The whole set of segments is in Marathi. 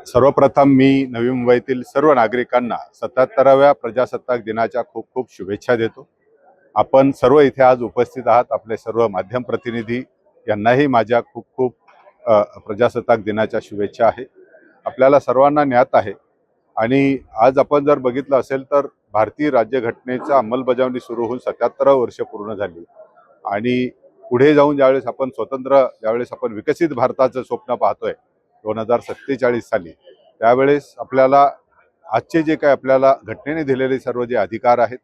सर्वप्रथम मी नवी मुंबईतील सर्व नागरिकांना 77व्या प्रजासत्ताक दिनाच्या खूप खूप शुभेच्छा देतो। आपण सर्व इथे आज उपस्थित आहात, आपले सर्व माध्यम प्रतिनिधी यांनाही माझ्या खूप खूप प्रजासत्ताक दिनाच्या शुभेच्छा आहे। आपल्याला सर्वांना ज्ञात आहे आणि आज आपण जर बघितलं असेल तर भारतीय राज्यघटनेची अंमलबजावणी सुरू होऊन 77 वर्ष पूर्ण झाली आणि पुढे जाऊन ज्यावेळेस आपण स्वतंत्र ज्यावेळेस आपण विकसित भारताचं स्वप्न पाहतोय 2047 साली, त्यावेळेस आपल्याला आजचे जे काही आपल्याला घटनेने दिलेले सर्व जे अधिकार आहेत,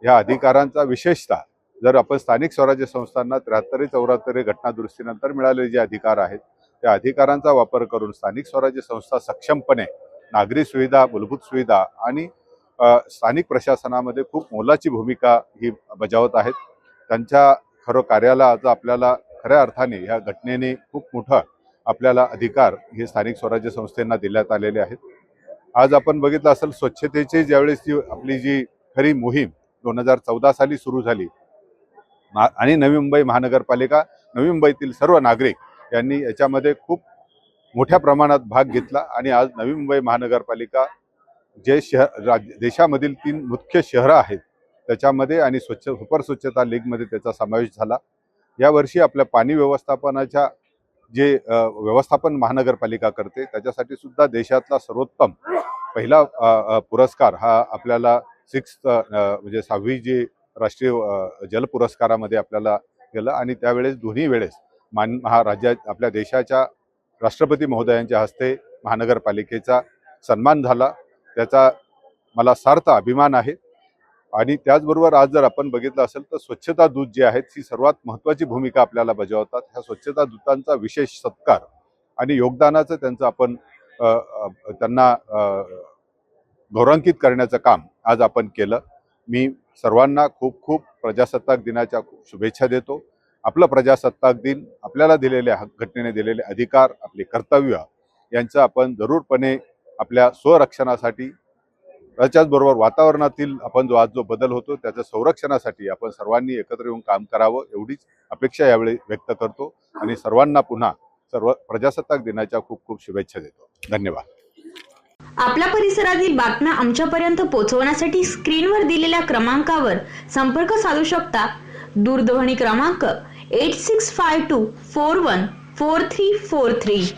या अधिकारांचा विशेषतः जर आपण स्थानिक स्वराज्य संस्थांना 73-74 घटनादुरुस्तीनंतर मिळालेले जे अधिकार आहेत, त्या अधिकारांचा वापर करून स्थानिक स्वराज्य संस्था सक्षमपणे नागरी सुविधा, मूलभूत सुविधा आणि स्थानिक प्रशासनामध्ये खूप मोलाची भूमिका ही बजावत आहेत। त्यांच्या खरं कार्याला आज आपल्याला खऱ्या अर्थाने या घटनेने खूप मोठं आपल्याला अधिकार हे स्थानिक स्वराज्य संस्थांना देण्यात आलेले आहेत। आज आपण बघितलं असेल स्वच्छतेची ज्यावेळेस आपली जी खरी मोहीम 2014 साली सुरू झाली आणि नवी मुंबई महानगरपालिका, नवी मुंबईतील सर्व नागरिक यांनी याच्यामध्ये खूप मोठ्या प्रमाणात भाग घेतला आणि आज नवी मुंबई महानगरपालिका जे देशामधील 3 मुख्य शहरं आहेत त्याच्यामध्ये आणि सुपर स्वच्छता लीगमध्ये त्याचा समावेश झाला। यावर्षी आपल्या पाणी व्यवस्थापनाच्या जे व्यवस्थापन महानगरपालिका करते त्याच्यासाठी सुद्धा देशातला सर्वोत्तम पहिला पुरस्कार हा आपल्याला 6th 6वी जी राष्ट्रीय जल पुरस्कारामध्ये आपल्याला गेला आणि त्यावेळेस दोन्ही वेळेस राज्यात आपल्या देशाच्या राष्ट्रपती महोदयांच्या हस्ते महानगरपालिकेचा सन्मान झाला। त्याचा मला सार्थ अभिमान आहे आणि त्याचबरोबर आज जर आपण बघितलं असेल तर स्वच्छता दूत जे आहेत ही सर्वात महत्त्वाची भूमिका आपल्याला बजावतात। ह्या स्वच्छता दूतांचा विशेष सत्कार आणि योगदानाचं त्यांचं आपण त्यांना गौरवान्वित करण्याचं काम आज आपण केलं। मी सर्वांना खूप खूप प्रजासत्ताक दिनाच्या शुभेच्छा देतो। आपलं प्रजासत्ताक दिन आपल्याला दिलेले घटनेने दिलेले अधिकार, आपले कर्तव्य यांचं आपण जरूरपणे आपल्या स्वरक्षणासाठी, त्याच्याचबरोबर वातावरणातील आपण आज जो बदल होतो त्याच्या संरक्षणासाठी आपण सर्वांनी एकत्र येऊन काम करावं एवढीच अपेक्षा यावेळी व्यक्त करतो आणि सर्वांना पुन्हा सर्व प्रजासत्ताक दिनाच्या खूप खूप शुभेच्छा देतो। धन्यवाद। आपल्या परिसरातील बातम्या आमच्यापर्यंत पोहोचवण्यासाठी स्क्रीनवर दिलेल्या क्रमांकावर संपर्क साधू शकता। दूरध्वनी क्रमांक 8652414343।